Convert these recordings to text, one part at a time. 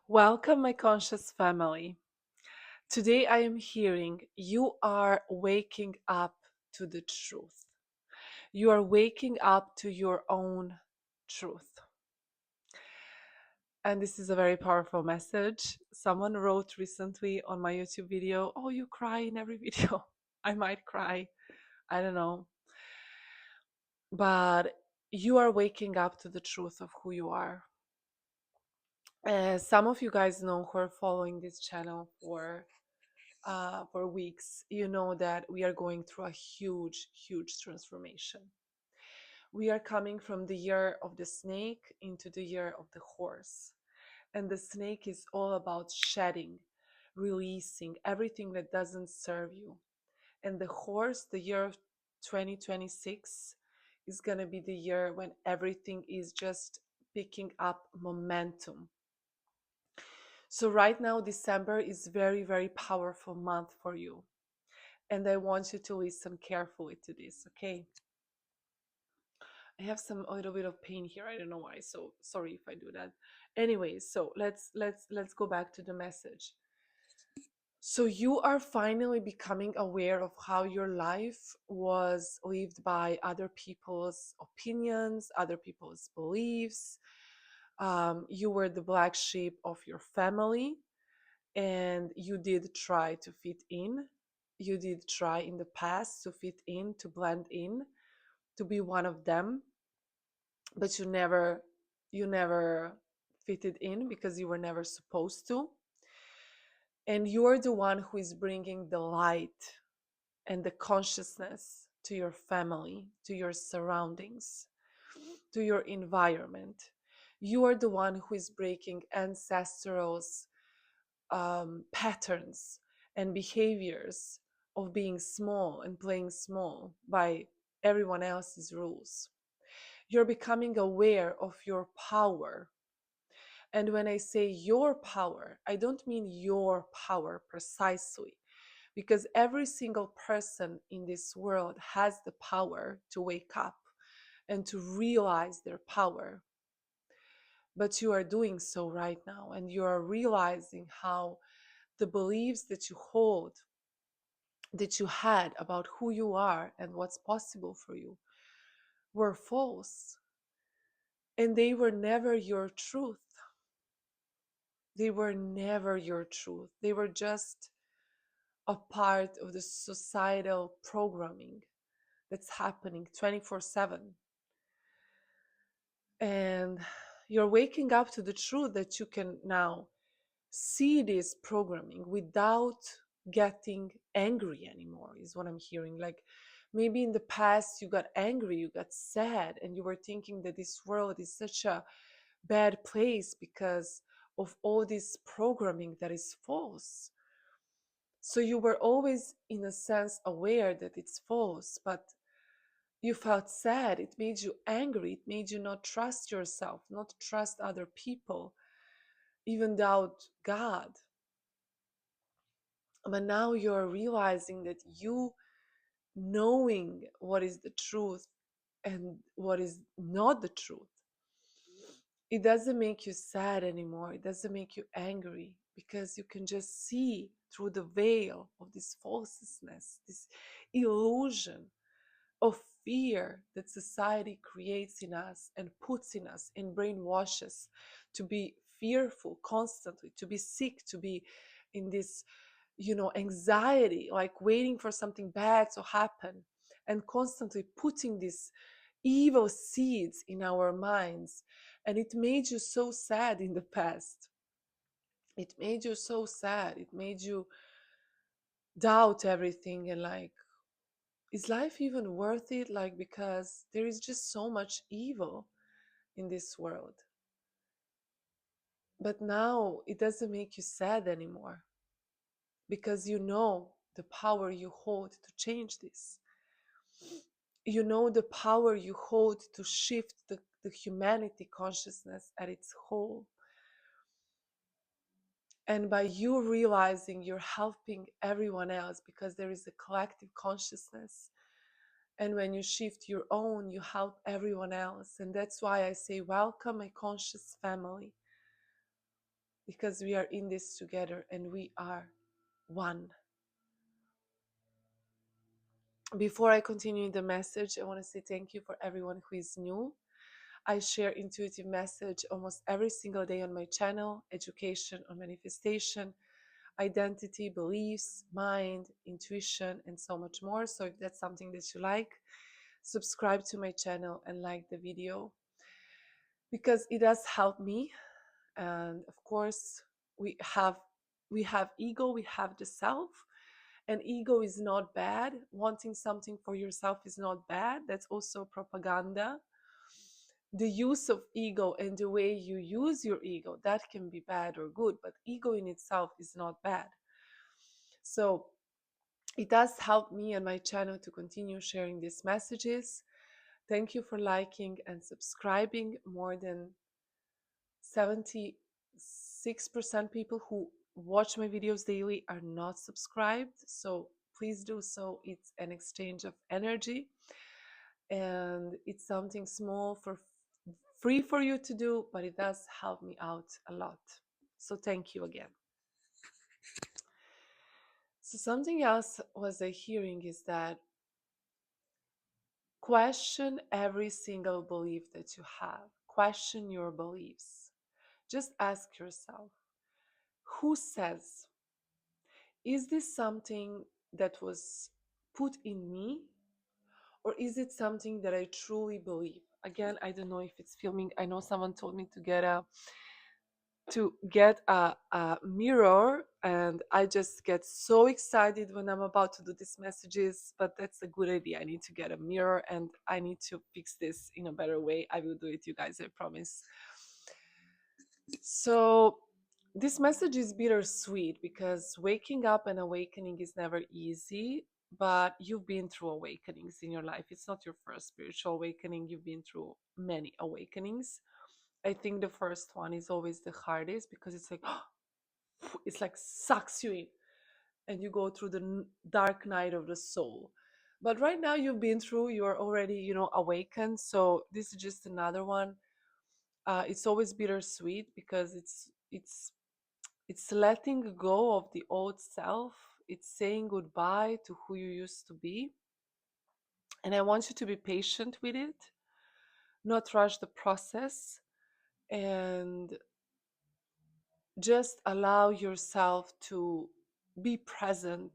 Welcome, my conscious family. Today I am hearing you are waking up to the truth. You are waking up to your own truth. And this is a very powerful message. Someone wrote recently on my YouTube video, "Oh, you cry in every video." I might cry. I don't know. But you are waking up to the truth of who you are. Some of you guys know who are following this channel for weeks, you know that we are going through a huge, huge transformation. We are coming from the year of the snake into the year of the horse. And the snake is all about shedding, releasing everything that doesn't serve you. And the horse, the year of 2026, is going to be the year when everything is just picking up momentum. So right now, December is very, very powerful month for you. And I want you to listen carefully to this, okay? I have a little bit of pain here. I don't know why, so sorry if I do that. Anyways, so let's go back to the message. So you are finally becoming aware of how your life was lived by other people's opinions, other people's beliefs. You were the black sheep of your family, and you did try to fit in. You did try in the past to fit in, to blend in, to be one of them, but you never fitted in because you were never supposed to. And you're the one who is bringing the light and the consciousness to your family, to your surroundings, to your environment. You are the one who is breaking ancestral's patterns and behaviors of being small and playing small by everyone else's rules. You're becoming aware of your power. And when I say your power, I don't mean your power precisely, because every single person in this world has the power to wake up and to realize their power. But you are doing so right now, and you are realizing how the beliefs that you hold, that you had about who you are and what's possible for you, were false. And they were never your truth. They were never your truth. They were just a part of the societal programming that's happening 24/7. And you're waking up to the truth that you can now see this programming without getting angry anymore, is what I'm hearing. Like maybe in the past you got angry, you got sad, and you were thinking that this world is such a bad place because of all this programming that is false. So you were always, in a sense, aware that it's false, but you felt sad. It made you angry. It made you not trust yourself, not trust other people, even doubt God. But now you're realizing that you knowing what is the truth and what is not the truth, it doesn't make you sad anymore. It doesn't make you angry because you can just see through the veil of this falseness, this illusion of fear that society creates in us and puts in us and brainwashes to be fearful constantly, to be sick, to be in this, anxiety, like waiting for something bad to happen, and constantly putting these evil seeds in our minds. And it made you so sad in the past. It made you so sad. It made you doubt everything and like, is life even worth it? Like, because there is just so much evil in this world. But now it doesn't make you sad anymore because you know the power you hold to change this. You know the power you hold to shift the humanity consciousness at its whole. And by you realizing you're helping everyone else because there is a collective consciousness. And when you shift your own, you help everyone else. And that's why I say, welcome, my conscious family. because we are in this together and we are one. Before I continue the message, I want to say thank you for everyone who is new. I share intuitive message almost every single day on my channel: education on manifestation, identity, beliefs, mind, intuition, and so much more. So if that's something that you like, subscribe to my channel and like the video, because it does help me. And of course, we have we have ego, we have the self, and ego is not bad. Wanting something for yourself is not bad. That's also propaganda. The use of ego and the way you use your ego, that can be bad or good, but ego in itself is not bad. So it does help me and my channel to continue sharing these messages. Thank you for liking and subscribing. More than 76% people who watch my videos daily are not subscribed. So please do so. It's an exchange of energy, and it's something small for free for you to do, but it does help me out a lot. So thank you again. So something else was I hearing is that question every single belief that you have. Question your beliefs. Just ask yourself, who says, is this something that was put in me, or is it something that I truly believe? Again, I don't know if it's filming. I know someone told me to get a mirror, and I just get so excited when I'm about to do these messages, but that's a good idea. I need to get a mirror and I need to fix this in a better way. I will do it, you guys, I promise. So this message is bittersweet because waking up and awakening is never easy, but you've been through awakenings in your life. It's not your first spiritual awakening. You've been through many awakenings. I think the first one is always the hardest because it's like it's like sucks you in and you go through the dark night of the soul. But right now you've been through, you're already, awakened. So this is just another one. It's always bittersweet because it's letting go of the old self. It's saying goodbye to who you used to be. And I want you to be patient with it, not rush the process, and just allow yourself to be present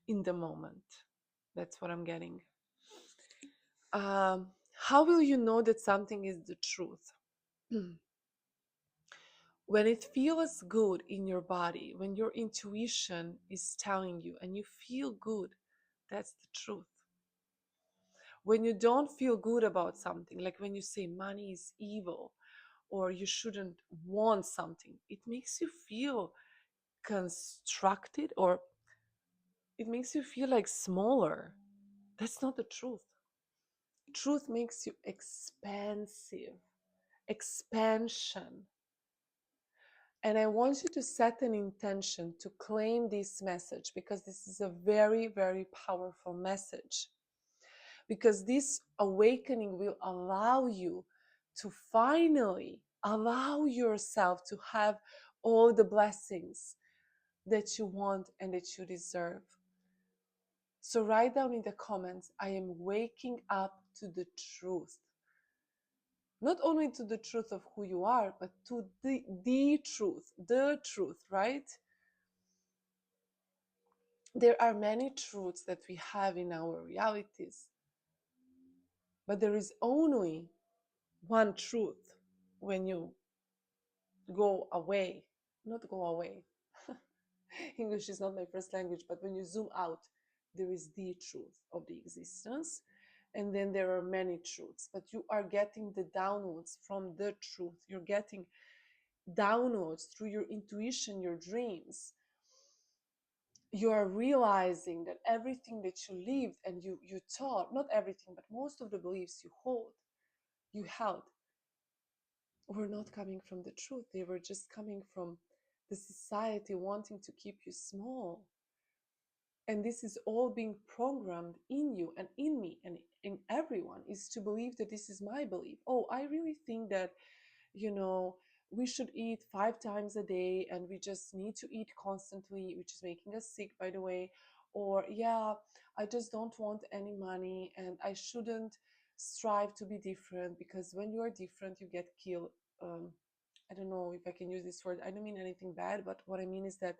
in the moment. That's what I'm getting. How will you know that something is the truth? When it feels good in your body, when your intuition is telling you and you feel good, that's the truth. When you don't feel good about something, like when you say money is evil or you shouldn't want something, it makes you feel constructed, or it makes you feel like smaller. That's not the truth. Truth makes you expansive, expansion. And I want you to set an intention to claim this message, because this is a very, very powerful message. Because this awakening will allow you to finally allow yourself to have all the blessings that you want and that you deserve. So write down in the comments, I am waking up to the truth. Not only to the truth of who you are, but to the truth, right? There are many truths that we have in our realities, but there is only one truth when you go away, not go away. English is not my first language, but when you zoom out, there is the truth of the existence. And then there are many truths, but you are getting the downloads from the truth. You're getting downloads through your intuition, your dreams. You are realizing that everything that you lived and you taught, not everything, but most of the beliefs you held, were not coming from the truth. They were just coming from the society wanting to keep you small. And this is all being programmed in you and in me and in everyone, is to believe that this is my belief. Oh, I really think that, you know, we should eat 5 times a day and we just need to eat constantly, which is making us sick, by the way. Or, yeah, I just don't want any money and I shouldn't strive to be different because when you are different, you get killed. I don't know if I can use this word. I don't mean anything bad, but what I mean is that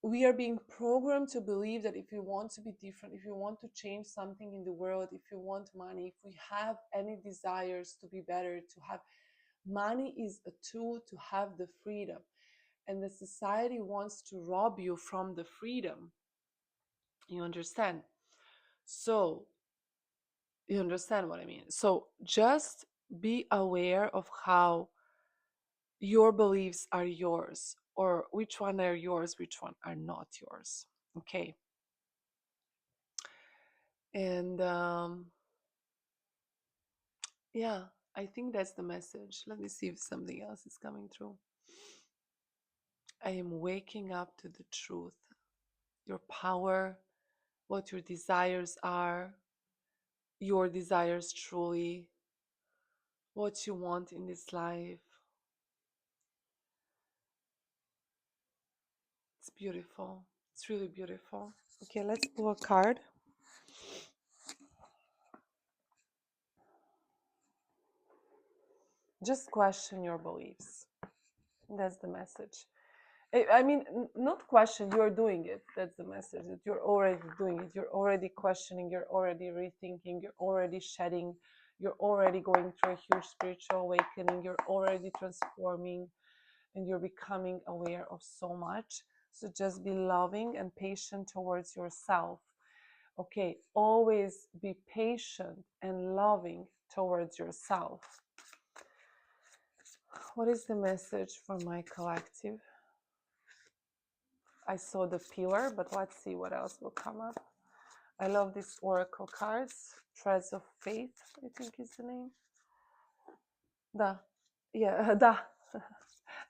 we are being programmed to believe that if you want to be different, if you want to change something in the world, if you want money, if we have any desires to be better, to have money is a tool to have the freedom. And the society wants to rob you from the freedom. You understand? So, you understand what I mean? So, just be aware of how your beliefs are yours, or which one are yours, which one are not yours. Okay. And yeah, I think that's the message. Let me see if something else is coming through. I am waking up to the truth, your power, what your desires are, your desires truly, what you want in this life. It's beautiful. It's really beautiful. Okay, let's pull a card. Just question your beliefs. That's the message. I mean, not question, you're doing it. That's the message, that you're already doing it. You're already questioning, you're already rethinking, you're already shedding, you're already going through a huge spiritual awakening, you're already transforming, and you're becoming aware of so much. So just be loving and patient towards yourself. Okay, always be patient and loving towards yourself. What is the message for my collective? I saw the pillar, but let's see what else will come up. I love these oracle cards. Threads of Faith, I think is the name. Da. Yeah, da.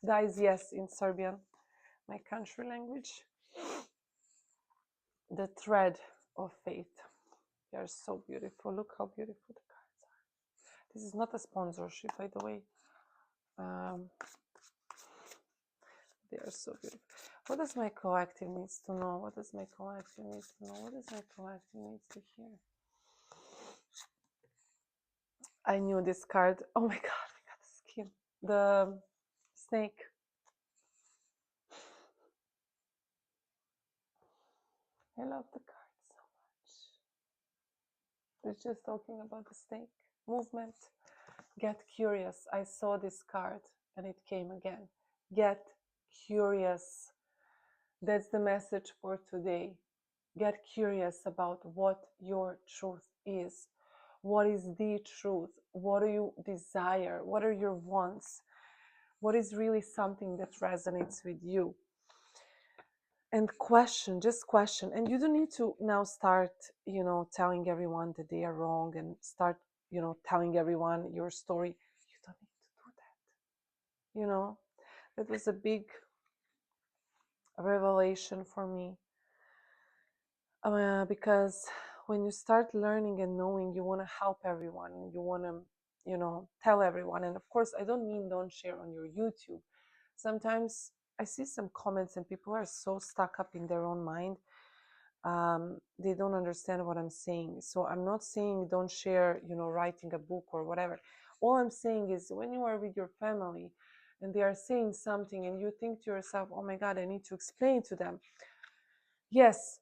Da is yes in Serbian, my country language. The thread of faith. They are so beautiful. Look how beautiful the cards are. This is not a sponsorship, by the way. They are so beautiful. What does my collective needs to know? What does my collective needs to know? What does my collective needs to hear? I knew this card. Oh my god, we got the skin. The snake. I love the card so much. We're just talking about the snake movement. Get curious. I saw this card and it came again. Get curious. That's the message for today. Get curious about what your truth is. What is the truth? What do you desire? What are your wants? What is really something that resonates with you? And question, just question. And you don't need to now start, telling everyone that they are wrong and start, telling everyone your story. You don't need to do that. That was a big revelation for me. Because when you start learning and knowing, you want to help everyone and you want to, tell everyone. And of course, I don't mean don't share on your YouTube. Sometimes I see some comments and people are so stuck up in their own mind. They don't understand what I'm saying. So I'm not saying don't share, writing a book or whatever. All I'm saying is when you are with your family and they are saying something and you think to yourself, oh my God, I need to explain to them. Yes,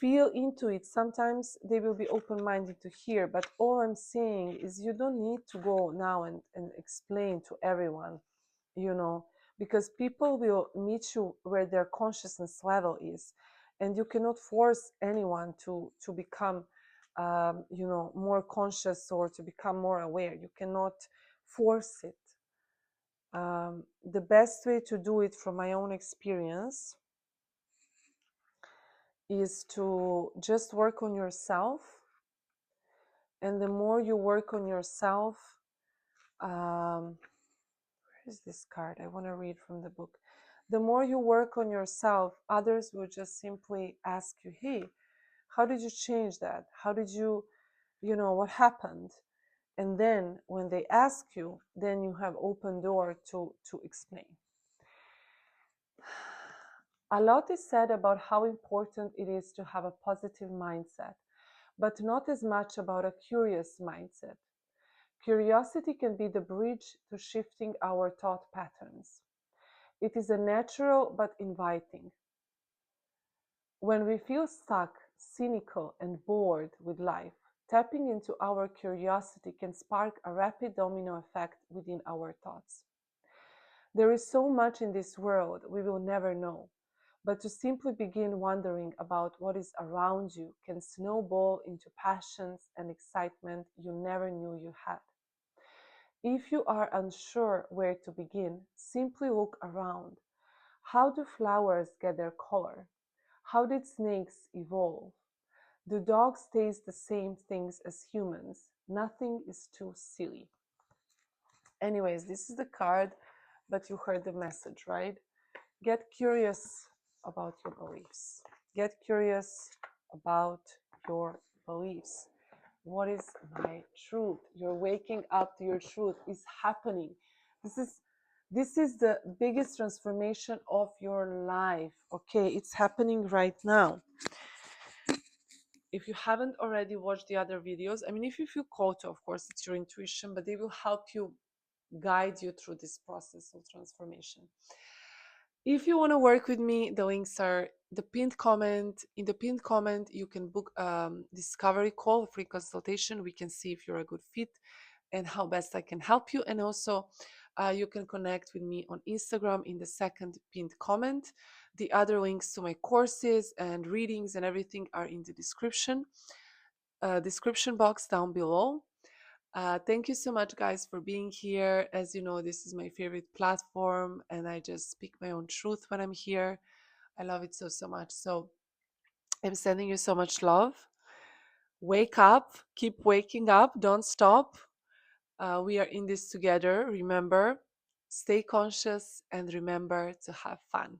feel into it. Sometimes they will be open-minded to hear, but all I'm saying is you don't need to go now and explain to everyone, because people will meet you where their consciousness level is, and you cannot force anyone to become, more conscious or to become more aware. You cannot force it. The best way to do it, from my own experience, is to just work on yourself. And the more you work on yourself, where is this card? I want to read from the book. The more you work on yourself, others will just simply ask you, hey, how did you change that? How did you, what happened? And then when they ask you, then you have open door to explain. A lot is said about how important it is to have a positive mindset, but not as much about a curious mindset. Curiosity can be the bridge to shifting our thought patterns. It is a natural but inviting. When we feel stuck, cynical, and bored with life, tapping into our curiosity can spark a rapid domino effect within our thoughts. There is so much in this world we will never know, but to simply begin wondering about what is around you can snowball into passions and excitement you never knew you had. If you are unsure where to begin, simply look around. How do flowers get their color? How did snakes evolve? Do dogs taste the same things as humans? Nothing is too silly. Anyways, this is the card, but you heard the message, right? Get curious about your beliefs. Get curious about your beliefs. What is my truth? You're waking up to your truth. It's happening. This is this is the biggest transformation of your life. Okay, it's happening right now. If you haven't already watched the other videos, I mean, if you feel called to, of course, it's your intuition, but they will help you guide you through this process of transformation. If you want to work with me, the links are the pinned comment. In the pinned comment, you can book discovery call, free consultation. We can see if you're a good fit and how best I can help you. And also, you can connect with me on Instagram in the second pinned comment. The other links to my courses and readings and everything are in the description box down below. Thank you so much, guys, for being here. As you know, this is my favorite platform, and I just speak my own truth when I'm here. I love it so, so much. So I'm sending you so much love. Wake up, keep waking up, don't stop. We are in this together. Remember, stay conscious and remember to have fun.